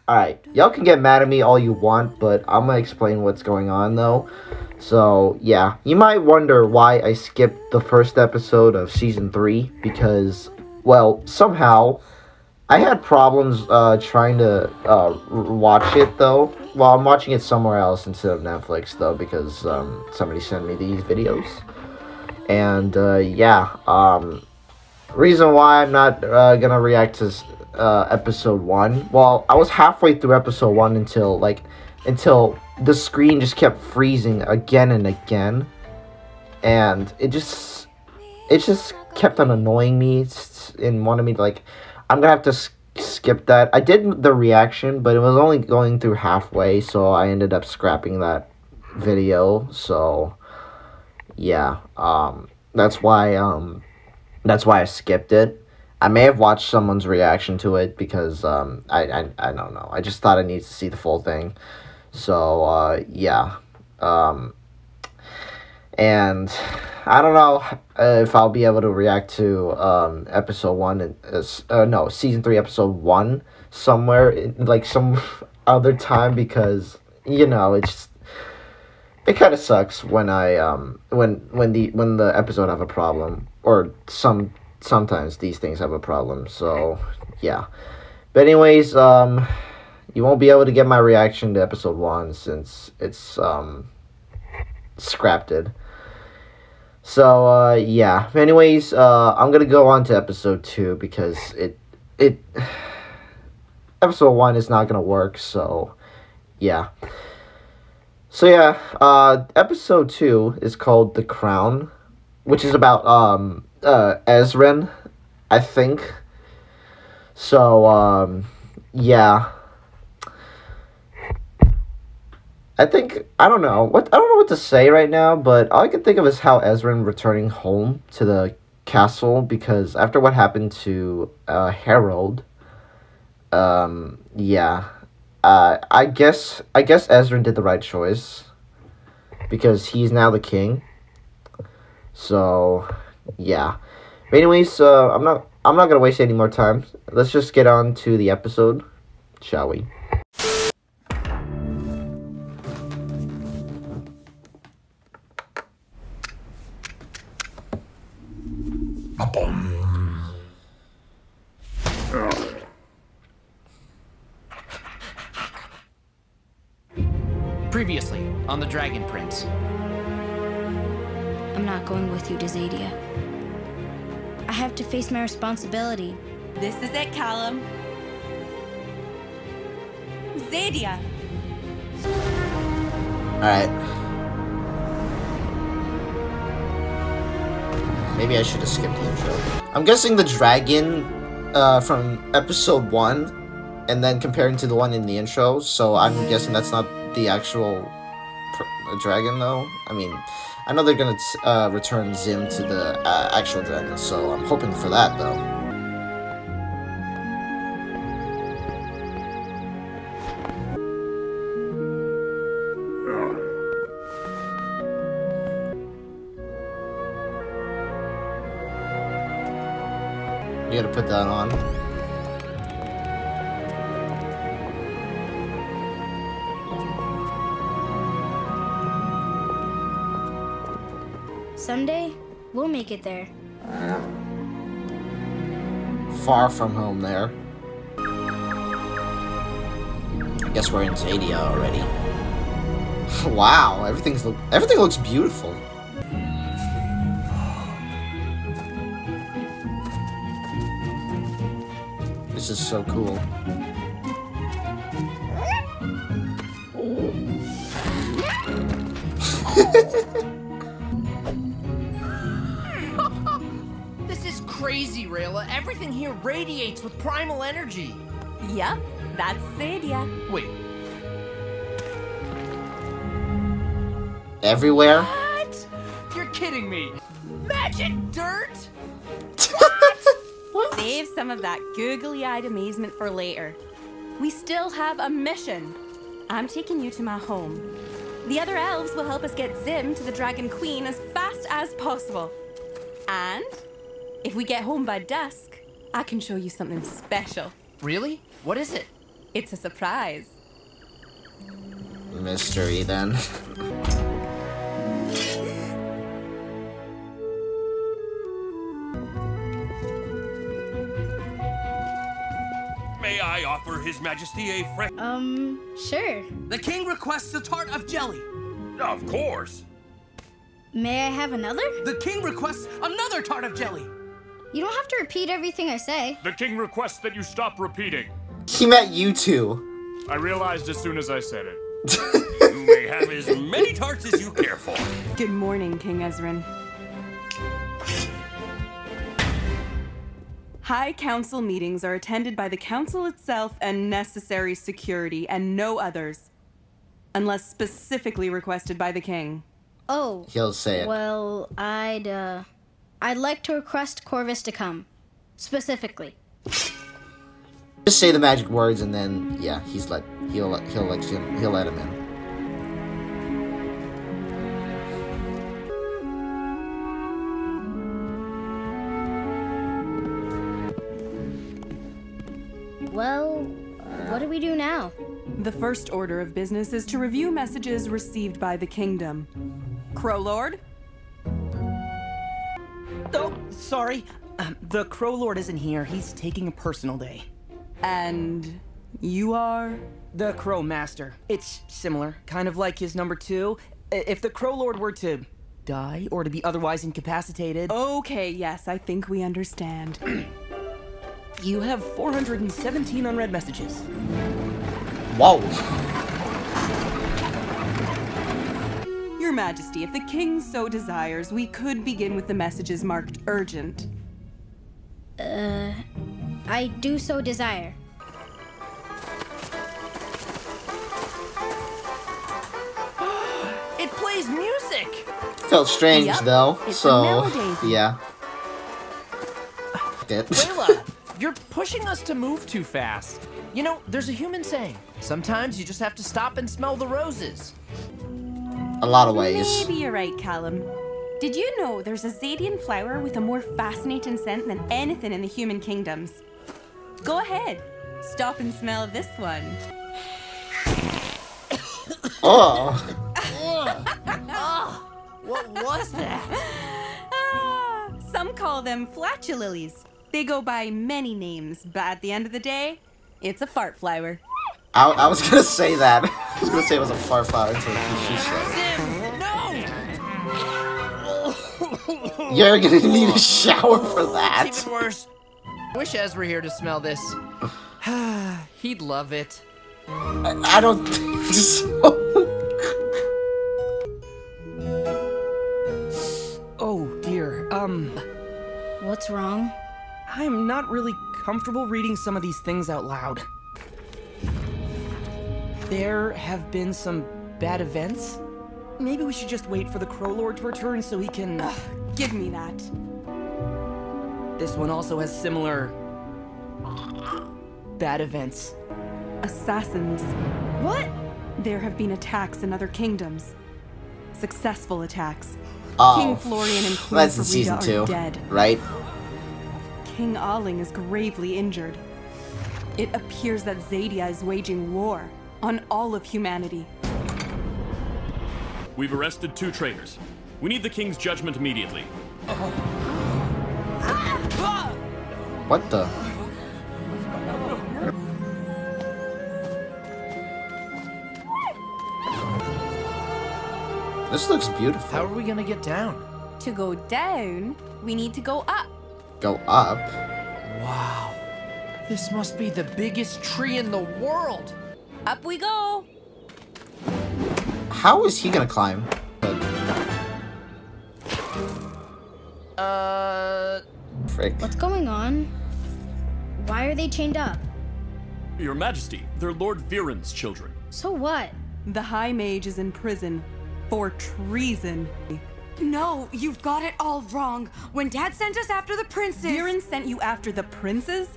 Alright, y'all can get mad at me all you want, but I'm gonna explain what's going on though. So, yeah, you might wonder why I skipped the first episode of Season 3, because, well, somehow, I had problems trying to watch it though. Well, I'm watching it somewhere else instead of Netflix though, because somebody sent me these videos. And, reason why I'm not gonna react to episode 1. Well, I was halfway through episode 1 until the screen just kept freezing again and again, and it just kept on annoying me and wanted me to, like, I'm gonna have to skip that. I did the reaction, but it was only going through halfway, so I ended up scrapping that video. So yeah, that's why I skipped it. I may have watched someone's reaction to it because I don't know. I just thought I needed to see the full thing. So yeah. And I don't know if I'll be able to react to episode 1 no, season 3 episode 1 somewhere like some other time, because it kind of sucks when I when the episode have a problem, or sometimes these things have a problem. So yeah, but anyways, you won't be able to get my reaction to episode 1 since it's scrapped it. So yeah, anyways, I'm gonna go on to episode 2 because it episode 1 is not gonna work. So yeah. So yeah, episode 2 is called The Crown, which is about Ezran, I think. So yeah. I don't know what to say right now, but all I can think of is how Ezran returning home to the castle, because after what happened to Harold, yeah. I guess Ezran did the right choice, because he's now the king. So yeah. But anyways, I'm not gonna waste any more time. Let's just get on to the episode, shall we? Previously on the Dragon Prince. I'm not going with you to Zadia. I have to face my responsibility. This is it, Callum. Zadia. Alright. Maybe I should have skipped the intro. I'm guessing the dragon from episode 1, and then comparing to the one in the intro, so I'm guessing that's not the actual dragon though. I mean, I know they're gonna return Zim to the actual dragon, so I'm hoping for that though. You gotta put that on. Someday, we'll make it there. Far from home there. I guess we're in Zadia already. Wow, everything looks beautiful. This is so cool. This is crazy, Rayla. Everything here radiates with primal energy. Yep, that's Zadia. Wait. Everywhere? What? You're kidding me. Magic dirt? Save some of that googly-eyed amazement for later. We still have a mission. I'm taking you to my home. The other elves will help us get Zim to the Dragon Queen as fast as possible. And if we get home by dusk, I can show you something special. Really? What is it? It's a surprise. Mystery then. May I offer His Majesty a fresh... Sure. The king requests a tart of jelly. Of course. May I have another? The king requests another tart of jelly. You don't have to repeat everything I say. The king requests that you stop repeating. He met you two. I realized as soon as I said it. You may have as many tarts as you care for. Good morning, King Ezrin. High Council meetings are attended by the Council itself and necessary security, and no others. Unless specifically requested by the King. Oh. He'll say it. Well, I'd like to request Corvus to come. Specifically. Just say the magic words and then, yeah, he'll let him in. Well, what do we do now? The first order of business is to review messages received by the kingdom. Crow Lord? Oh, sorry. The Crow Lord isn't here. He's taking a personal day. And you are? The Crow Master. It's similar, kind of like his number 2. If the Crow Lord were to die or to be otherwise incapacitated... Okay, yes, I think we understand. You have 417 unread messages. Whoa. Your Majesty, if the King so desires, we could begin with the messages marked urgent. I do so desire. It plays music! Felt strange Yep, though, it's so a melody. yeah. It. Layla, you're pushing us to move too fast. You know, there's a human saying, sometimes you just have to stop and smell the roses. A lot of ways. Maybe you're right, Callum. Did you know there's a Zadian flower with a more fascinating scent than anything in the human kingdoms? Go ahead. Stop and smell this one. Oh. What was that? Some call them flatulilies. They go by many names, but at the end of the day, it's a fart flower. I was gonna say that. I was gonna say it was a far flower until she said. No! You're gonna need a shower for that. Even worse. Wish Ez were here to smell this. He'd love it. I don't think so. Oh, dear. What's wrong? I'm not really comfortable reading some of these things out loud. There have been some bad events. Maybe we should just wait for the Crow Lord to return so he can... Give me that. This one also has similar... bad events. Assassins. What? There have been attacks in other kingdoms. Successful attacks. Oh, King Florian and Queen that's in Farida season are 2, dead. right? King Alling is gravely injured. It appears that Zadia is waging war on all of humanity. We've arrested 2 traitors. We need the king's judgment immediately. What the? This looks beautiful. How are we gonna get down? To go down, we need to go up. Go up? Wow. This must be the biggest tree in the world. Up we go. How is he gonna climb? Frick. What's going on? Why are they chained up? Your Majesty, they're Lord Viren's children. So what? The High Mage is in prison for treason. No, you've got it all wrong. When Dad sent us after the princes... Viren sent you after the princes?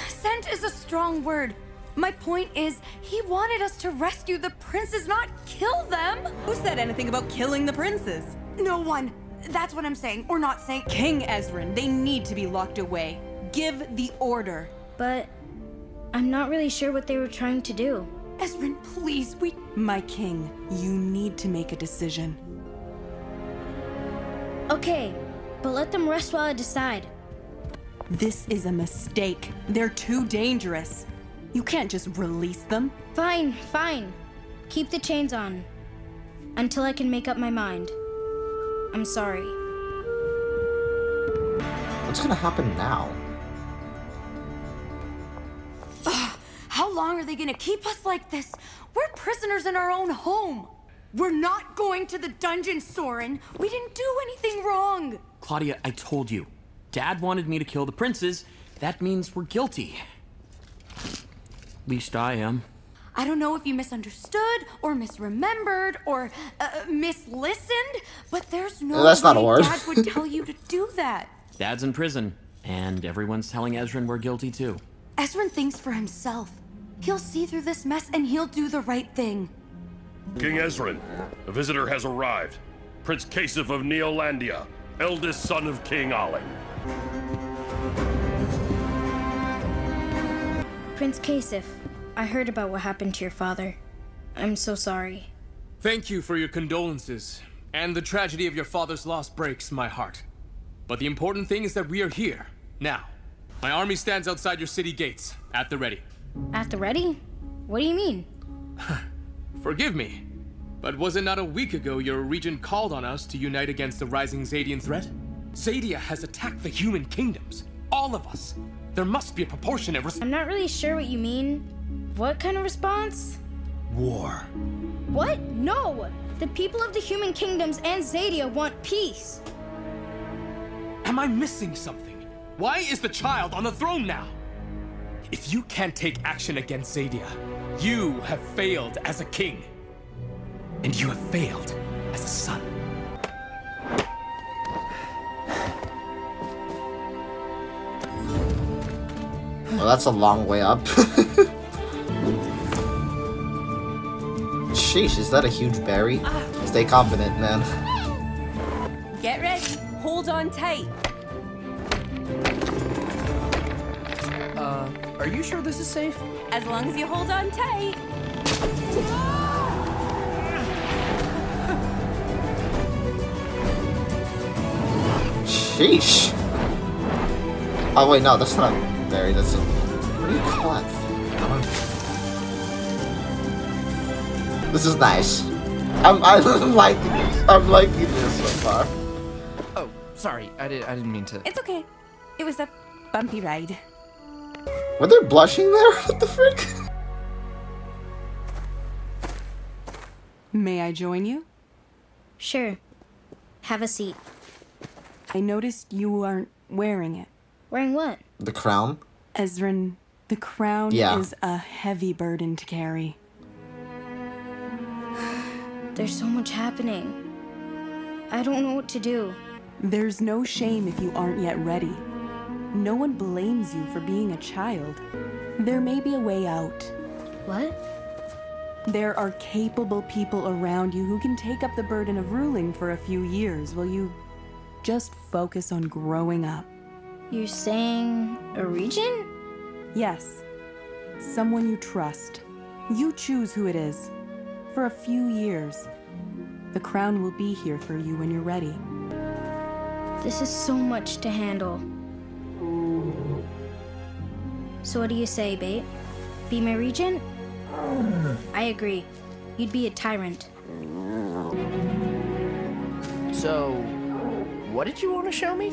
Sent is a strong word. My point is, he wanted us to rescue the princes, not kill them. Who said anything about killing the princes? No one. That's what I'm saying, or not saying. King Ezrin, they need to be locked away. Give the order. But I'm not really sure what they were trying to do. Ezrin, please, My king, you need to make a decision. Okay, but let them rest while I decide. This is a mistake. They're too dangerous. You can't just release them. Fine, fine. Keep the chains on. Until I can make up my mind. I'm sorry. What's gonna happen now? How long are they gonna keep us like this? We're prisoners in our own home. We're not going to the dungeon, Soren. We didn't do anything wrong. Claudia, I told you. Dad wanted me to kill the princes. That means we're guilty. At least I am. I don't know if you misunderstood or misremembered or mislistened, but there's no That's not a way word. Dad would tell you to do that. Dad's in prison, and everyone's telling Ezrin we're guilty too. Ezrin thinks for himself. He'll see through this mess and he'll do the right thing. King Ezrin, a visitor has arrived. Prince Kasif of Neolandia, eldest son of King Allen. Prince Kasif, I heard about what happened to your father. I'm so sorry. Thank you for your condolences, and the tragedy of your father's loss breaks my heart. But the important thing is that we are here, now. My army stands outside your city gates, at the ready. At the ready? What do you mean? Forgive me, but was it not a week ago your regent called on us to unite against the rising Zadian threat? Zadia has attacked the human kingdoms, all of us. There must be a proportionate response. I'm not really sure what you mean. What kind of response? War. What? No! The people of the human kingdoms and Zadia want peace. Am I missing something? Why is the child on the throne now? If you can't take action against Zadia, you have failed as a king. And you have failed as a son. Well, that's a long way up. Sheesh, is that a huge berry? Stay confident, man. Get ready. Hold on tight. Are you sure this is safe? As long as you hold on tight. Sheesh. Oh wait, no, that's not a berry. That's a. What do you call it? This is nice. I'm liking this. I'm liking this so far. Oh, sorry. I didn't mean to. It's okay. It was a bumpy ride. Were they blushing there? What the frick? May I join you? Sure. Have a seat. I noticed you aren't wearing it. Wearing what? The crown? Ezrin, the crown is a heavy burden to carry. There's so much happening. I don't know what to do. There's no shame if you aren't yet ready. No one blames you for being a child. There may be a way out. What? There are capable people around you who can take up the burden of ruling for a few years while you just focus on growing up. You're saying a regent? Yes. Someone you trust. You choose who it is. For a few years. The crown will be here for you when you're ready. This is so much to handle. So what do you say, Bait? Be my regent? I agree. You'd be a tyrant. So, what did you want to show me?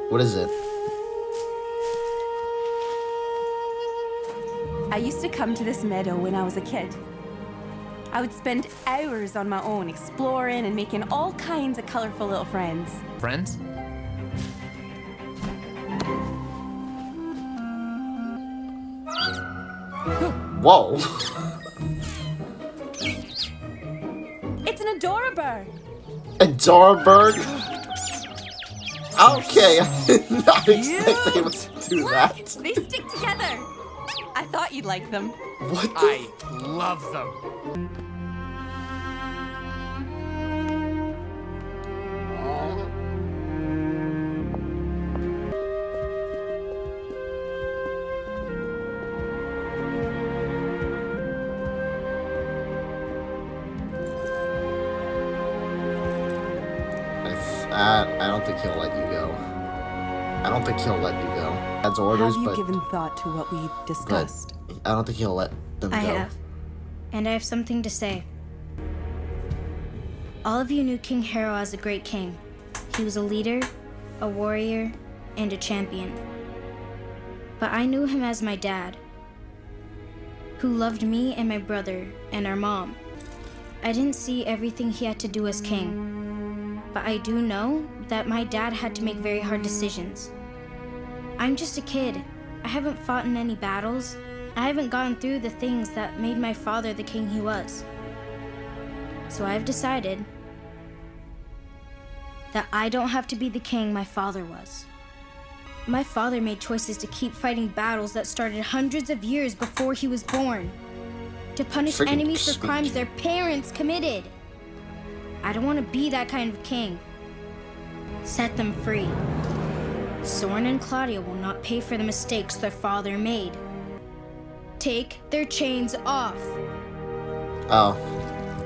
What is it? I used to come to this meadow when I was a kid. I would spend hours on my own exploring and making all kinds of colorful little friends. Friends? Whoa. It's an Adorabird. Adorabird? Okay, I did not expect they would do that. They stick together. I thought you'd like them. What the I love them. I don't think he'll let you go. I don't think he'll let you go. That's orders, Have you but given thought to what we discussed? I don't think he'll let them go. I have. And I have something to say. All of you knew King Harrow as a great king. He was a leader, a warrior, and a champion. But I knew him as my dad, who loved me and my brother and our mom. I didn't see everything he had to do as king, but I do know that my dad had to make very hard decisions. I'm just a kid. I haven't fought in any battles. I haven't gone through the things that made my father the king he was. So I've decided that I don't have to be the king my father was. My father made choices to keep fighting battles that started hundreds of years before he was born, to punish enemies for crimes their parents committed. I don't want to be that kind of king. Set them free. Soren and Claudia will not pay for the mistakes their father made. Take their chains off. Oh,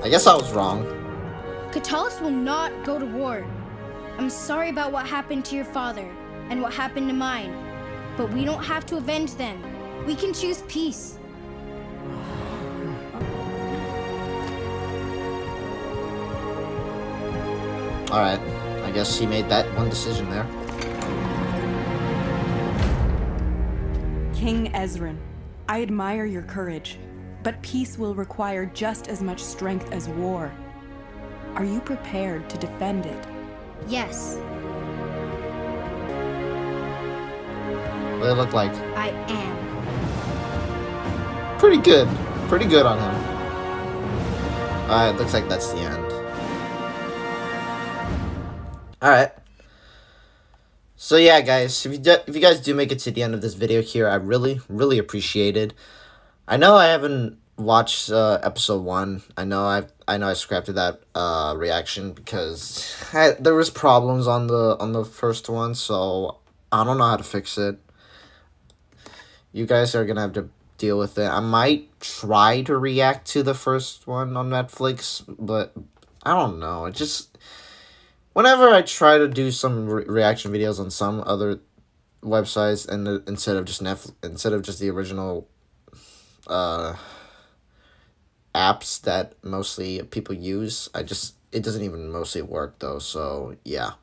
I guess I was wrong. Katalis will not go to war. I'm sorry about what happened to your father and what happened to mine, but we don't have to avenge them. We can choose peace. Alright, I guess he made that one decision there. King Ezran, I admire your courage, but peace will require just as much strength as war. Are you prepared to defend it? Yes, What did it look like? I am. Pretty good. Pretty good on him. Alright, looks like that's the end. Alright. So yeah, guys, if you guys do make it to the end of this video here, I really appreciate it. I know I haven't watched episode 1. I know I scrapped that reaction because there was problems on the first one, so I don't know how to fix it. You guys are gonna have to deal with it. I might try to react to the first one on Netflix, but I don't know. It just, whenever I try to do some reaction videos on some other websites and instead of just the original apps that mostly people use, it doesn't even mostly work though. So yeah.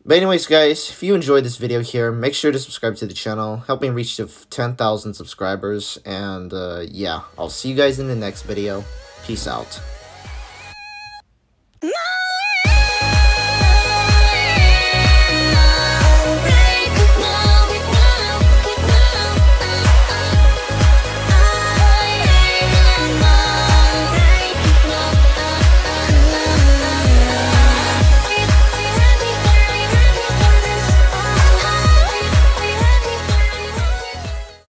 But anyways, guys, if you enjoyed this video here, make sure to subscribe to the channel. Help me reach to 10,000 subscribers. And yeah, I'll see you guys in the next video. Peace out.